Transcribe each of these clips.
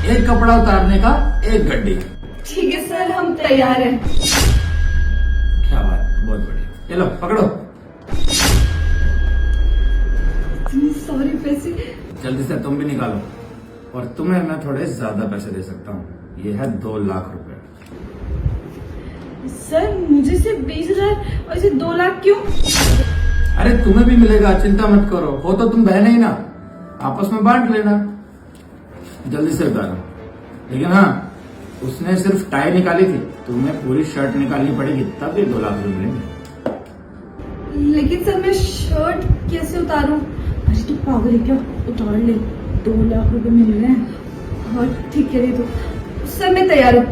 एक कपड़ा उतारने का एक गड्डी। ठीक है सर, हम तैयार हैं। क्या बात, बहुत बढ़िया। चलो पकड़ो। इतने सारे पैसे। जल्दी से तुम भी निकालो, और तुम्हें मैं थोड़े ज्यादा पैसे दे सकता हूँ। ये है 2 लाख रुपए। सर मुझे सिर्फ 20,000 और इसे 2 लाख क्यों? अरे तुम्हें भी मिलेगा, चिंता मत करो। हो तो तुम बहन ही ना, आपस में बांट लेना। जल्दी से उतारो। लेकिन हाँ, उसने सिर्फ टाई निकाली थी, तुम्हें पूरी शर्ट निकालनी पड़ेगी, तब ये 2 लाख रुपए मिलेंगे। लेकिन सर मैं शर्ट कैसे उतारूं? अरे तू पागल है क्या? उतार ले, 2 लाख रुपए मिल रहे हैं। और ठीक है, दे दो। सर मैं तैयार हूँ।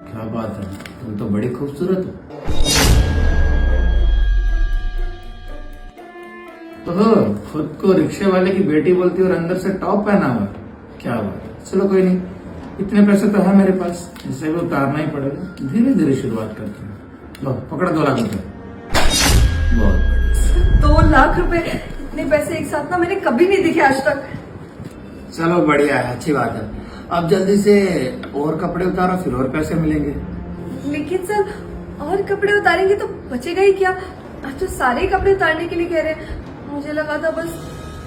क्या बात है, तुम तो बड़ी खूबसूरत हो। ओहो, खुद को रिक्शे वाले की बेटी बोलती और अंदर से टॉप पहना हुआ। क्या बात है। चलो कोई नहीं, इतने पैसे तो है मेरे पास, इसे भी उतारना ही पड़ेगा। धीरे धीरे शुरुआत करते हैं। लो पकड़ा 2 लाख रुपए। बहुत बढ़िया। 2 लाख रुपए, इतने पैसे एक साथ ना मैंने कभी नहीं दिखे आज तक। चलो बढ़िया है, अच्छी बात है। अब जल्दी से और कपड़े उतारो, फिर और पैसे मिलेंगे। लेकिन सर और कपड़े उतारेंगे तो बचेगा ही क्या? आप तो सारे कपड़े उतारने के लिए कह रहे हैं। मुझे लगा था बस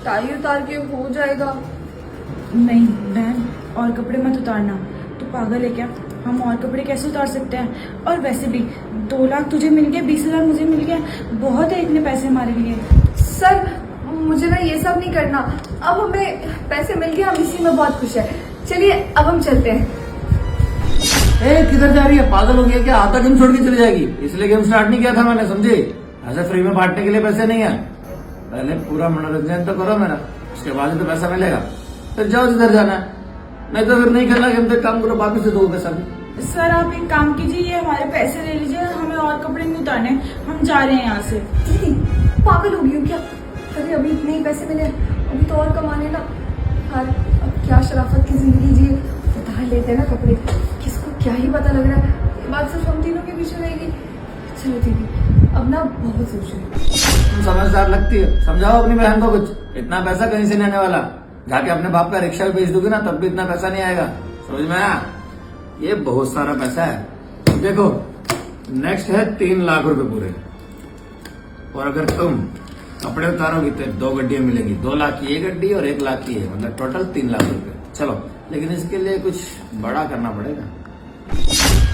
टाई उतार के हो जाएगा। नहीं बहन, और कपड़े मत उतारना। तू पागल है क्या? हम और कपड़े कैसे उतार सकते हैं? और वैसे भी 2 लाख तुझे मिल गया, 20,000 मुझे मिल गया, बहुत है इतने पैसे हमारे लिए। सर मुझे ना ये सब नहीं करना। अब हमें पैसे मिल गए, हम इसी में बहुत खुश है। चलिए अब हम चलते हैं। ए, किधर जा रही है? पागल हो गया क्या? आता गेम छोड़ के चली जाएगी। इसलिए गेम स्टार्ट नहीं किया था मैंने, समझे? ऐसे फ्री में बांटने के लिए पैसे नहीं है। पहले पूरा मनोरंजन तो करो मेरा, उसके बाद ही तो पैसा मिलेगा। फिर जाओ जिधर जाना है, नहीं तो फिर नहीं करना गेम। तो काम करो, वापिस से दो पैसा भी। सर आप एक काम कीजिए, ये हमारे पैसे ले लीजिए, हमें और कपड़े नहीं उतारने, हम जा रहे हैं यहाँ से। पागल हो गई हो क्या? अरे अभी इतने ही पैसे मिले, अभी तो और कमाने ना। यार अब क्या शराफत की जिंदगी जिए, उतार लेते हैं ना कपड़े। किसको क्या ही पता लग रहा है, ये बात सिर्फ हम तीनों के पीछे रहेगी। चलो ठीक है, अब ना बहुत सोच रही। तुम समझदार लगती है, समझाओ अपनी बहन को कुछ। इतना पैसा कहीं से नहीं आने वाला। जाके अपने बाप का रिक्शा भी बेच दोगे ना, तब भी इतना पैसा नहीं आएगा। समझ में आया? ये बहुत सारा पैसा है। देखो नेक्स्ट है 3 लाख रुपए पूरे, और अगर तुम कपड़े उतारोगी तो 2 गड्डियां मिलेंगी। 2 लाख की एक गड्डी और 1 लाख की है, मतलब टोटल 3 लाख रुपए। चलो, लेकिन इसके लिए कुछ बड़ा करना पड़ेगा।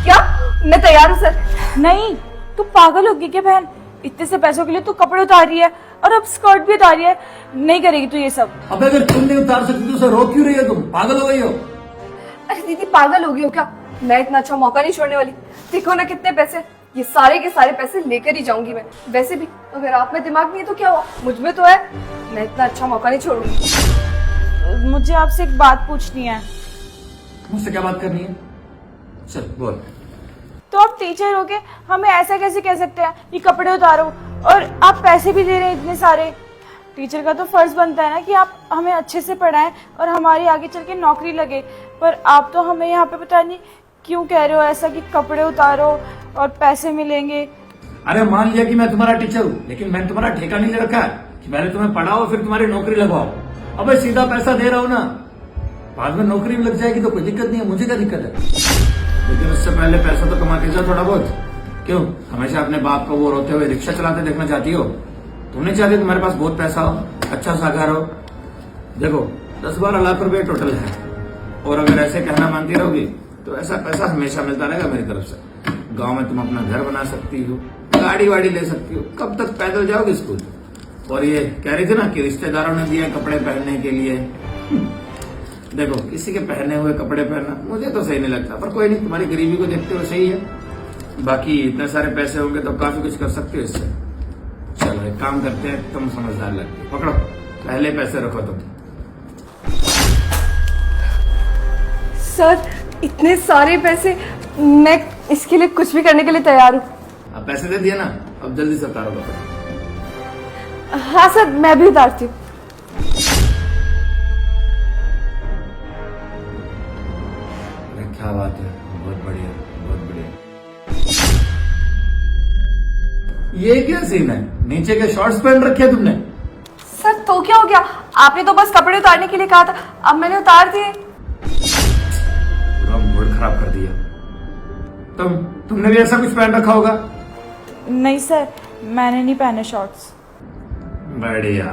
क्या? मैं तैयार हूँ सर। नहीं, तू पागल होगी क्या बहन? इतने से पैसों के लिए तू कपड़े उतार रही है, और अब स्कर्ट भी उतार रही है। नहीं करेगी तू ये सब। अब अगर तुम नहीं उतार सकती तो उसे रोक क्यों रही हो? तुम पागल हो गई हो? अरे दीदी पागल हो गई हो क्या? मैं इतना अच्छा मौका नहीं छोड़ने वाली। देखो ना कितने पैसे, ये सारे के सारे पैसे लेकर ही जाऊंगी मैं। वैसे भी अगर आप में दिमाग नहीं है तो क्या हुआ, मुझ में तो है। मैं इतना अच्छा मौका नहीं छोड़ूंगी। मुझे आपसे एक बात पूछनी है। मुझसे क्या बात करनी है? चल बोल। तो आप टीचर हो के हमें ऐसा कैसे कह सकते हैं कि कपड़े उतारो, और आप पैसे भी दे रहे हैं इतने सारे? टीचर का तो फर्ज बनता है ना कि आप हमें अच्छे से पढ़ाएं और हमारी आगे चल के नौकरी लगे। पर आप तो हमें यहाँ पे पता नहीं क्यों कह रहे हो ऐसा कि कपड़े उतारो और पैसे मिलेंगे। अरे मान लिया कि मैं तुम्हारा टीचर हूँ, लेकिन मैंने तुम्हारा ठेका नहीं ले रखा है कि पहले तुम्हें पढ़ाओ फिर तुम्हारी नौकरी लगवाओ। अबे सीधा पैसा दे रहा हूँ ना, बाद में नौकरी भी लग जाएगी तो कोई दिक्कत नहीं है। मुझे क्या दिक्कत है? लेकिन उससे पहले पैसा तो कमाते जाओ थोड़ा बहुत। क्यों हमेशा अपने बाप को वो रोते हुए रिक्शा चलाते देखना चाहती हो? तुम नहीं चाहती तुम्हारे पास बहुत पैसा हो, अच्छा सा घर हो? देखो 10-12 लाख रुपए टोटल है, और अगर ऐसे कहना मानती रहोगी तो ऐसा पैसा हमेशा मिलता रहेगा मेरी तरफ से। गांव में तुम अपना घर बना सकती हो, गाड़ी वाड़ी ले सकती हो। कब तक पैदल जाओगे स्कूल? और ये कह रही थी ना कि रिश्तेदारों ने दिए कपड़े पहनने के लिए। देखो किसी के पहने हुए कपड़े पहनना मुझे तो सही नहीं लगता, पर कोई नहीं, तुम्हारी गरीबी को देखते हुए सही है। बाकी इतने सारे पैसे होंगे तो काफी कुछ कर सकते हो इससे। चलो एक काम करते हैं, तुम समझदार लगती हो। पकड़ो, पहले पैसे रखो तुम। सर इतने सारे पैसे, मैं इसके लिए कुछ भी करने के लिए तैयार हूँ। अब पैसे दे दिए ना, अब जल्दी से उतारो कपड़े। हाँ सर, मैं भी उतारती हूँ। क्या बात है, बहुत बढ़िया, बहुत बढ़िया। ये क्या सीन है? नीचे के शॉर्ट्स पहन रखे तुमने? सर तो क्या हो गया, आपने तो बस कपड़े उतारने के लिए कहा था, अब मैंने उतार दिए। पूरा मूड खराब कर दिया। तुमने भी ऐसा कुछ पहन रखा होगा? नहीं सर, मैंने नहीं पहने शॉर्ट्स। बढ़िया,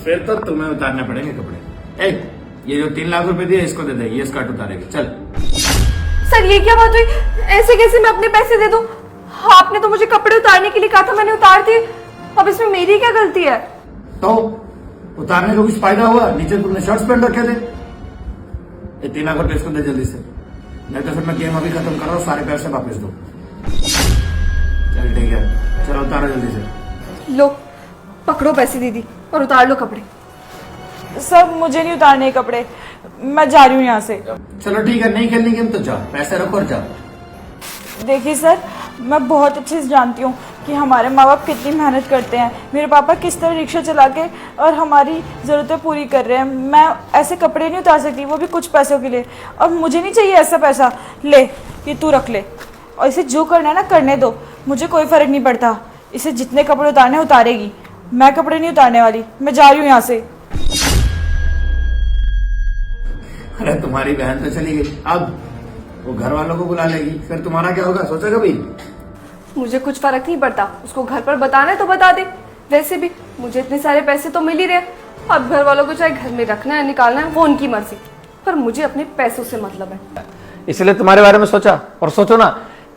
फिर तो तुम्हें उतारने पड़ेंगे कपड़े। ये जो 3 लाख रुपए दिए इसको दे दे, ये स्कर्ट उतारेगी। चल। सर ये क्या बात हुई? ऐसे कैसे मैं अपने पैसे दे दूं? आपने तो मुझे कपड़े उतारने के लिए कहा था, मैंने उतार दिए। अब इसमें मेरी क्या गलती है? तो उतारने का कुछ फायदा हुआ? नीचे तुमने शर्ट्स पहन रखे थे। ये 3 लाख रुपए इसको दे जल्दी से, नहीं तो फिर मैं गेम अभी खत्म कर रहा हूँ, सारे पैसे वापस दो। चल ठीक है, चलो उतारो जल्दी से। लो पकड़ो पैसे दीदी और उतार लो कपड़े। सर मुझे नहीं उतारने कपड़े, मैं जा रही हूँ यहाँ से। चलो ठीक है, नहीं खेलनी गेम तो जाओ, पैसे रखो और जाओ। देखिए सर, मैं बहुत अच्छे से जानती हूँ कि हमारे माँ बाप कितनी मेहनत करते हैं। मेरे पापा किस तरह रिक्शा चला के और हमारी ज़रूरतें पूरी कर रहे हैं। मैं ऐसे कपड़े नहीं उतार सकती, वो भी कुछ पैसों के लिए। और मुझे नहीं चाहिए ऐसा पैसा। ले, ये तू रख ले, और इसे जो करना है ना करने दो, मुझे कोई फ़र्क नहीं पड़ता। इसे जितने कपड़े उतारने उतारेगी, मैं कपड़े नहीं उतारने वाली। मैं जा रही हूँ यहाँ से। अरे तुम्हारी बहन तो चली गई, अब वो घर वालों को बुला लेगी, फिर तुम्हारा क्या होगा सोचा कभी? मुझे कुछ फर्क नहीं पड़ता, उसको घर पर बताना है तो बता दे। वैसे भी मुझे इतने सारे पैसे तो मिल ही रहे। अब घर वालों को चाहे घर में रखना है निकालना है वो उनकी मर्जी, पर मुझे अपने पैसों से मतलब है। इसलिए तुम्हारे बारे में सोचा। और सोचो ना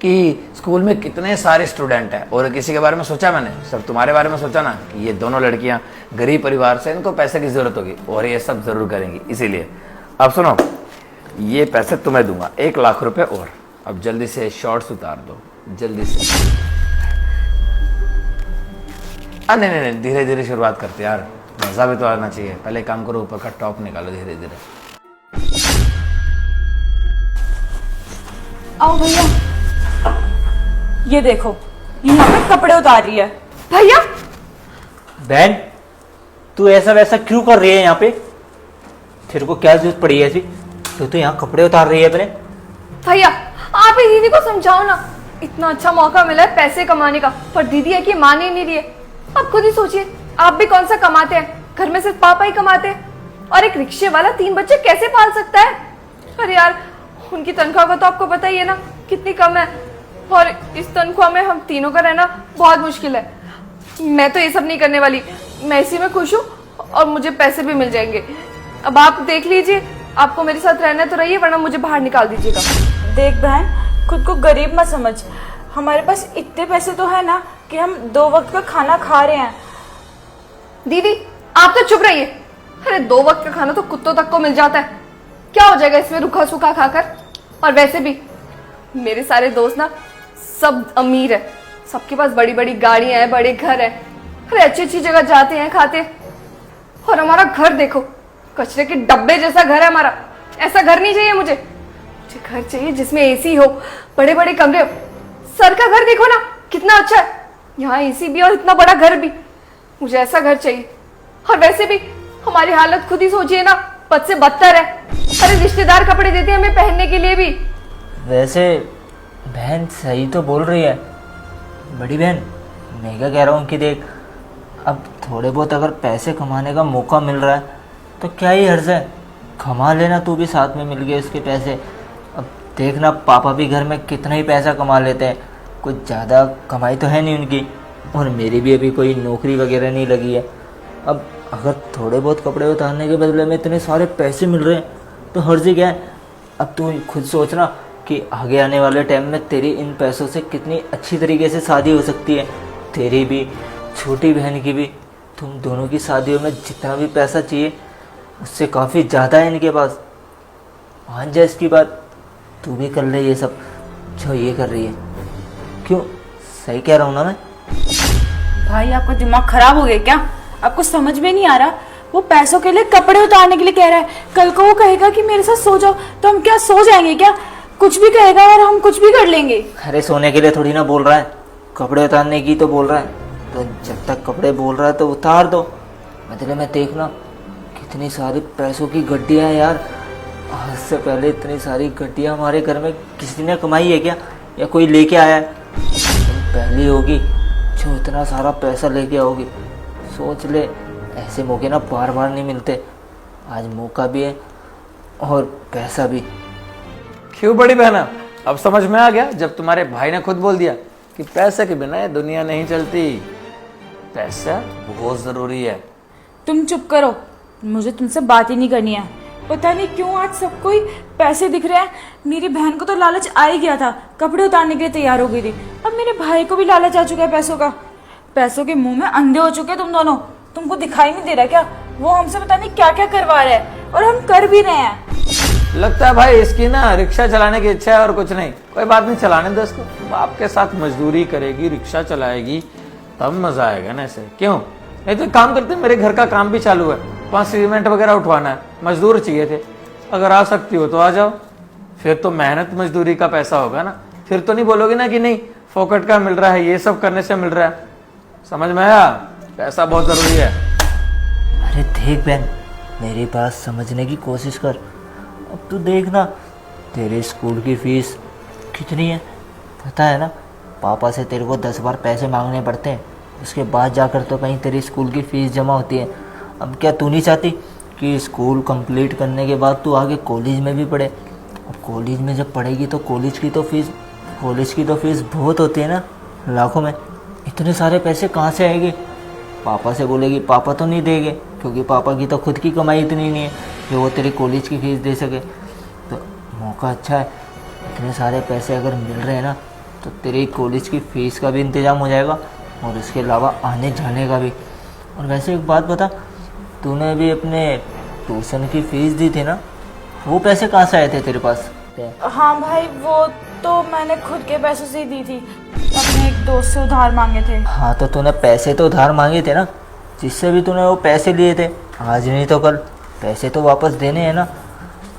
कि स्कूल में कितने सारे स्टूडेंट हैं और किसी के बारे में सोचा मैंने? सब तुम्हारे बारे में सोचा ना कि ये दोनों लड़कियां गरीब परिवार से, इनको पैसे की जरूरत होगी और ये सब जरूर करेंगी। इसीलिए अब सुनो, ये पैसे तुम्हें दूंगा, 1 लाख रुपए और। अब जल्दी से शॉर्ट्स उतार दो, जल्दी से। नहीं, धीरे धीरे शुरुआत करते यार, मजा भी तो आना चाहिए। पहले काम करो, ऊपर का टॉप निकालो धीरे धीरे। आओ भैया, ये देखो, ये यहाँ पे कपड़े उतार रही है। भैया बहन, तू ऐसा वैसा क्यों कर रही है यहाँ पे? तेरे को क्या जरूरत पड़ी है ऐसी? तो यहाँ कपड़े उतार रही है अपने। भैया आप ही दीदी को समझाओ ना, इतना अच्छा मौका मिला है पैसे कमाने का, पर दीदी है कि मान ही नहीं रही है। आप खुद ही सोचिए, आप भी कौन सा कमाते हैं? घर में सिर्फ पापा ही कमाते हैं, और एक रिक्शे वाला 3 बच्चे कैसे पाल सकता है? अरे यार, उनकी तनख्वाह का तो आपको पता ही है ना कितनी कम है, और इस तनख्वाह में हम तीनों का रहना बहुत मुश्किल है। मैं तो ये सब नहीं करने वाली, मैं इसी में खुश हूँ और मुझे पैसे भी मिल जाएंगे। अब आप देख लीजिए, आपको मेरे साथ रहना तो रहिए, वरना मुझे बाहर निकाल दीजिएगा। देख बहन, खुद को गरीब मत समझ। हमारे पास इतने पैसे तो है ना कि हम 2 वक्त का खाना खा रहे हैं। दीदी आप तो चुप रहिए। अरे 2 वक्त का खाना तो कुत्तों तक को मिल जाता है, क्या हो जाएगा इसमें रूखा सूखा खाकर? और वैसे भी मेरे सारे दोस्त ना सब अमीर है, सबके पास बड़ी बड़ी गाड़ियां हैं, बड़े घर हैं, अरे अच्छी अच्छी जगह जाते हैं खाते हैं। और हमारा घर देखो, कचरे के डब्बे जैसा घर है हमारा। ऐसा घर नहीं चाहिए मुझे घर चाहिए जिसमें एसी हो, बड़े बड़े कमरे हो। सर का घर देखो ना कितना अच्छा है, यहाँ एसी भी और इतना बड़ा घर भी। मुझे ऐसा घर चाहिए। और वैसे भी हमारी हालत खुद ही सोचिए ना, बद से बदतर है। अरे रिश्तेदार कपड़े देते हैं हमें पहनने के लिए भी। वैसे बहन सही तो बोल रही है बड़ी बहन। मैं क्या कह रहा हूँ कि देख, अब थोड़े बहुत अगर पैसे कमाने का मौका मिल रहा है तो क्या ही हर्ज है, कमा लेना तू भी, साथ में मिल गए उसके पैसे। अब देखना पापा भी घर में कितना ही पैसा कमा लेते हैं, कुछ ज़्यादा कमाई तो है नहीं उनकी, और मेरी भी अभी कोई नौकरी वगैरह नहीं लगी है। अब अगर थोड़े बहुत कपड़े उतारने के बदले में इतने सारे पैसे मिल रहे हैं तो हर्ज क्या है। अब तू खुद सोचना कि आगे आने वाले टाइम में तेरी इन पैसों से कितनी अच्छी तरीके से शादी हो सकती है, तेरी भी, छोटी बहन की भी। तुम दोनों की शादियों में जितना भी पैसा चाहिए उससे काफ़ी ज़्यादा है इनके पास। मान जा इसकी बात, तू भी कर ले ये सब जो ये कर रही है। क्यों, सही कह रहा हूँ ना मैं? भाई आपका दिमाग खराब हो गया क्या? आपको समझ में नहीं आ रहा? वो पैसों के लिए कपड़े उतारने के लिए कह रहा है, कल को वो कहेगा कि मेरे साथ सो जाओ तो हम क्या सो जाएंगे क्या? कुछ भी कहेगा और हम कुछ भी कर लेंगे। अरे सोने के लिए थोड़ी ना बोल रहा है, कपड़े उतारने की तो बोल रहा है। तो जब तक कपड़े बोल रहा है तो उतार दो। मतलब मैं देखना कितनी सारी पैसों की गड्डियाँ हैं यार। आज से पहले इतनी सारी गड्डियाँ हमारे घर में किसी ने कमाई है क्या, या कोई लेके आया है? तुम पहली होगी जो इतना सारा पैसा लेके आओगी। सोच ले ऐसे मौके ना बार बार नहीं मिलते। आज मौका भी है और पैसा भी। क्यों बड़ी बहना, अब समझ में आ गया जब तुम्हारे भाई ने खुद बोल दिया कि पैसे के बिना ये दुनिया नहीं चलती। पैसा बहुत जरूरी है। तुम चुप करो, मुझे तुमसे बात ही नहीं करनी है। पता नहीं क्यों आज सबको ही पैसे दिख रहे हैं। मेरी बहन को तो लालच आ ही गया था, कपड़े उतारने के लिए तैयार हो गई थी। अब मेरे भाई को भी लालच आ चुका है पैसों का। पैसों के मुंह में अंधे हो चुके तुम दोनों। तुमको दिखाई नहीं दे रहा क्या? वो हमसे पता नहीं क्या क्या करवा रहे हैं और हम कर भी रहे हैं। लगता है भाई इसकी ना रिक्शा चलाने की इच्छा है और कुछ नहीं। कोई बात नहीं, चलाने दो इसको। बाप के साथ मजदूरी करेगी, रिक्शा चलाएगी, तब मजा आएगा ना इसे। क्यों नहीं तो काम करते, मेरे घर का काम भी चालू है, वहां सीमेंट वगैरह उठवाना है, मजदूर चाहिए थे। अगर आ सकती हो तो आ जाओ, फिर तो मेहनत मजदूरी का पैसा होगा ना। फिर तो नहीं बोलोगे ना कि नहीं फोकट का मिल रहा है, ये सब करने से मिल रहा है। समझ में आया? पैसा बहुत जरूरी है। अरे देख बहन, मेरी बात समझने की कोशिश कर। अब तू देखना, तेरे स्कूल की फीस कितनी है पता है ना? पापा से तेरे को 10 बार पैसे मांगने पड़ते हैं, उसके बाद जाकर तो कहीं तेरी स्कूल की फ़ीस जमा होती है। अब क्या तू नहीं चाहती कि स्कूल कंप्लीट करने के बाद तू आगे कॉलेज में भी पढ़े? अब कॉलेज में जब पढ़ेगी तो कॉलेज की तो फीस बहुत होती है ना, लाखों में। इतने सारे पैसे कहाँ से आएंगे? पापा से बोलेगी, पापा तो नहीं देंगे, क्योंकि पापा की तो खुद की कमाई इतनी नहीं है कि वो तेरी कॉलेज की फ़ीस दे सके। तो मौका अच्छा है, इतने सारे पैसे अगर मिल रहे हैं ना तो तेरी कॉलेज की फ़ीस का भी इंतज़ाम हो जाएगा और इसके अलावा आने जाने का भी। और वैसे एक बात बता, तूने भी अपने ट्यूशन की फ़ीस दी थी ना, वो पैसे कहाँ से आए थे तेरे पास? हाँ भाई, वो तो मैंने खुद के पैसों से ही दी थी, अपने एक दोस्त से उधार मांगे थे। हाँ तो तूने पैसे तो उधार मांगे थे ना, जिससे भी तूने वो पैसे लिए थे। आज नहीं तो कल पैसे तो वापस देने हैं ना।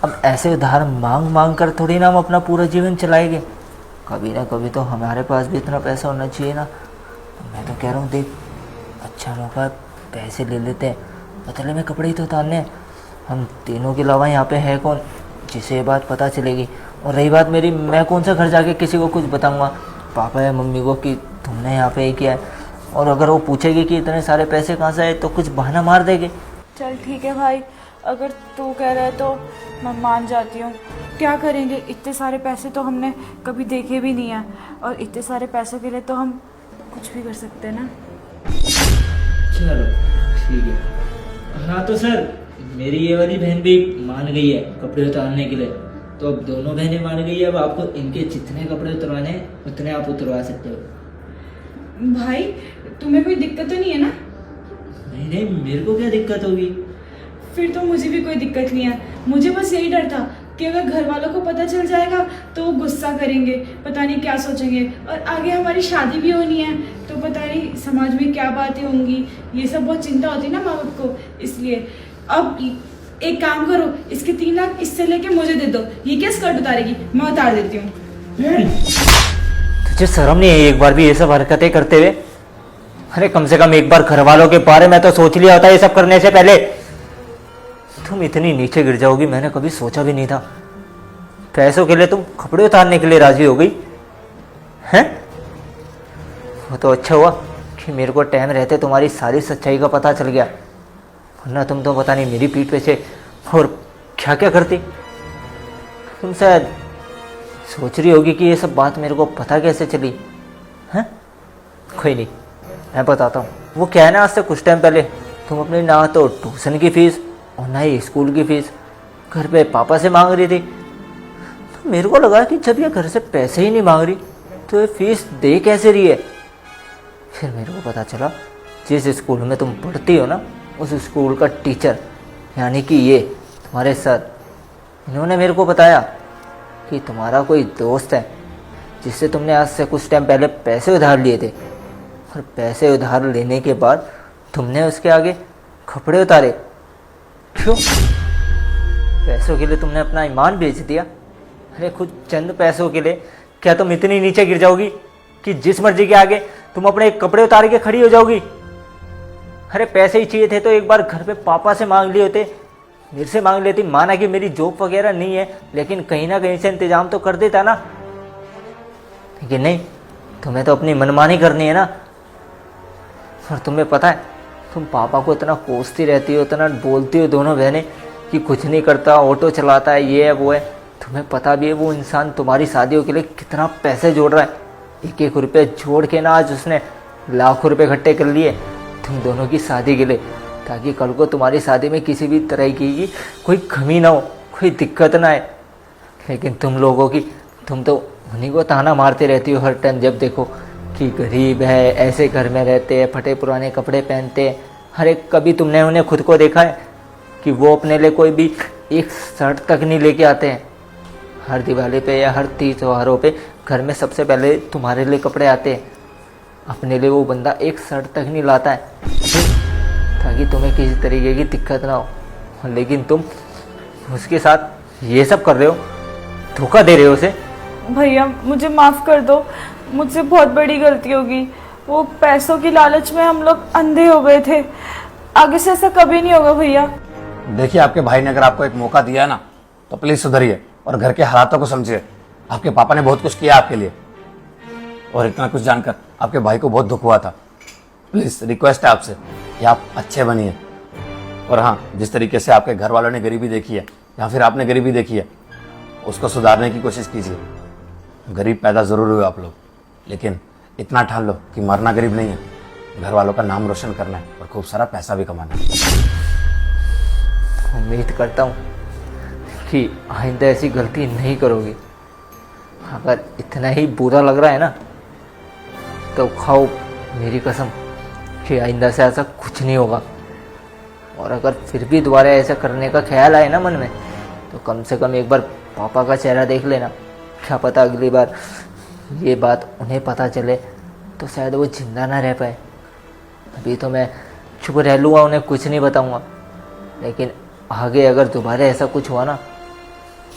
अब ऐसे उधार मांग मांग कर थोड़ी ना हम अपना पूरा जीवन चलाएंगे। कभी ना कभी तो हमारे पास भी इतना पैसा होना चाहिए ना। तो मैं तो कह रहा हूँ, देख अच्छा मौका, पैसे ले लेते हैं, बदले में कपड़े ही तो उतारने हैं। हम तीनों के अलावा यहाँ पे है कौन जिसे ये बात पता चलेगी? और रही बात मेरी, मैं कौन सा घर जाके किसी को कुछ बताऊँगा पापा या मम्मी को कि तुमने यहाँ पे ये किया है? और अगर वो पूछेगी कि इतने सारे पैसे कहाँ से आए तो कुछ बहाना मार देंगे। चल ठीक है भाई, अगर तू कह रहा है तो मैं मान जाती हूँ। क्या करेंगे, इतने सारे पैसे तो हमने कभी देखे भी नहीं है, और इतने सारे पैसों के लिए तो हम कुछ भी कर सकते हैं ना। चलो ठीक है। हाँ तो सर, मेरी ये वाली बहन भी मान गई है कपड़े उतारने के लिए, तो अब दोनों बहनें मान गई है। अब आपको इनके जितने कपड़े उतरवाने हैं उतने आप उतरवा सकते हो। भाई तुम्हें कोई दिक्कत तो नहीं है ना? नहीं नहीं, मेरे को क्या दिक्कत होगी? फिर तो मुझे भी कोई दिक्कत नहीं है। मुझे बस यही डर था कि अगर घर वालों को पता चल जाएगा तो वो गुस्सा करेंगे, पता नहीं क्या सोचेंगे, और आगे हमारी शादी भी होनी है तो पता नहीं समाज में क्या बातें होंगी। ये सब बहुत चिंता होती है ना माँ बाप को, इसलिए। अब एक काम करो, इसके 3 लाख इससे लेके मुझे दे दो। ये क्या स्कर्ट उतारेगी, मैं उतार देती हूँ। तुझे शर्म नहीं है एक बार भी ये सब हरकतें करते हुए? अरे कम से कम एक बार घर वालों के बारे में तो सोच लिया होता ये सब करने से पहले। तुम इतनी नीचे गिर जाओगी मैंने कभी सोचा भी नहीं था। पैसों के लिए तुम कपड़े उतारने के लिए राजी हो गई हैं? वो तो अच्छा हुआ कि मेरे को टाइम रहते तुम्हारी सारी सच्चाई का पता चल गया, वरना तुम तो पता नहीं मेरी पीठ पे से और क्या क्या करती। तुम शायद सोच रही होगी कि ये सब बात मेरे को पता कैसे चली हैं? कोई नहीं, मैं बताता हूँ। वो क्या है ना, आज से कुछ टाइम पहले तुम अपनी ना तो ट्यूशन की फ़ीस और ना ही स्कूल की फ़ीस घर पे पापा से मांग रही थी। तो मेरे को लगा कि जब ये घर से पैसे ही नहीं मांग रही तो ये फ़ीस दे कैसे रही है। फिर मेरे को पता चला जिस स्कूल में तुम पढ़ती हो ना, उस स्कूल का टीचर यानी कि ये तुम्हारे सर, इन्होंने मेरे को बताया कि तुम्हारा कोई दोस्त है जिससे तुमने आज से कुछ टाइम पहले पैसे उधार लिए थे, और पैसे उधार लेने के बाद तुमने उसके आगे कपड़े उतारे। क्यों? पैसों के लिए तुमने अपना ईमान बेच दिया? अरे खुद चंद पैसों के लिए क्या तुम इतनी नीचे गिर जाओगी कि जिस मर्जी के आगे तुम अपने कपड़े उतार के खड़ी हो जाओगी? अरे पैसे ही चाहिए थे तो एक बार घर पे पापा से मांग लिए होते, मेरे से मांग लेती। माना कि मेरी जॉब वगैरह नहीं है, लेकिन कहीं ना कहीं से इंतजाम तो कर देता ना। लेकिन नहीं, तुम्हें तो अपनी मनमानी करनी है ना। और तुम्हें पता है तुम पापा को इतना कोसती रहती हो, इतना बोलती हो दोनों बहनें कि कुछ नहीं करता, ऑटो चलाता है, ये है वो है। तुम्हें पता भी है वो इंसान तुम्हारी शादियों के लिए कितना पैसे जोड़ रहा है। एक एक रुपये जोड़ के ना आज उसने लाखों रुपए इकट्ठे कर लिए तुम दोनों की शादी के लिए, ताकि कल को तुम्हारी शादी में किसी भी तरह की कोई कमी ना हो, कोई दिक्कत ना आए। लेकिन तुम लोगों की, तुम तो उन्हीं को ताना मारते रहती हो हर टाइम जब देखो कि गरीब है, ऐसे घर में रहते हैं, फटे पुराने कपड़े पहनते हैं। हर एक, कभी तुमने उन्हें खुद को देखा है कि वो अपने लिए कोई भी एक शर्ट तक नहीं लेके आते हैं? हर दिवाली पे या हर तीज त्योहारों पे घर में सबसे पहले तुम्हारे लिए कपड़े आते हैं, अपने लिए वो बंदा एक शर्ट तक नहीं लाता है ताकि तुम्हें किसी तरीके की दिक्कत ना हो। लेकिन तुम उसके साथ ये सब कर रहे हो, धोखा दे रहे हो उसे। भैया मुझे माफ़ कर दो, मुझसे बहुत बड़ी गलती होगी। वो पैसों की लालच में हम लोग अंधे हो गए थे, आगे से ऐसा कभी नहीं होगा भैया। देखिए, आपके भाई ने अगर आपको एक मौका दिया ना तो प्लीज सुधरिए और घर के हालातों को समझिए। आपके पापा ने बहुत कुछ किया आपके लिए, और इतना कुछ जानकर आपके भाई को बहुत दुख हुआ था। प्लीज रिक्वेस्ट है आपसे कि आप अच्छे बनिए। और हाँ, जिस तरीके से आपके घर वालों ने गरीबी देखी है या फिर आपने गरीबी देखी है, उसको सुधारने की कोशिश कीजिए। गरीब पैदा जरूर हुए आप लोग, लेकिन इतना ठान लो कि मरना गरीब नहीं है, घर वालों का नाम रोशन करना है और खूब सारा पैसा भी कमाना है। उम्मीद करता हूँ कि आइंदा ऐसी गलती नहीं करोगे। अगर इतना ही बुरा लग रहा है ना तो खाओ मेरी कसम कि आइंदा से ऐसा कुछ नहीं होगा। और अगर फिर भी दोबारा ऐसा करने का ख्याल आए ना मन में, तो कम से कम एक बार पापा का चेहरा देख लेना। क्या पता अगली बार ये बात उन्हें पता चले तो शायद वो जिंदा ना रह पाए। अभी तो मैं चुप रह लूँगा, उन्हें कुछ नहीं बताऊँगा, लेकिन आगे अगर दोबारा ऐसा कुछ हुआ ना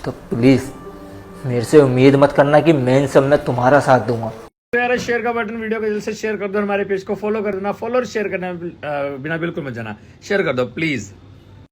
तो प्लीज़ मेरे से उम्मीद मत करना कि मैं इन सब में तुम्हारा साथ दूंगा। तो यार शेयर का बटन वीडियो को जल्द से शेयर कर दो, हमारे पेज को फॉलो कर देना। फॉलो और शेयर करना बिना बिल्कुल मत जाना, शेयर कर दो प्लीज।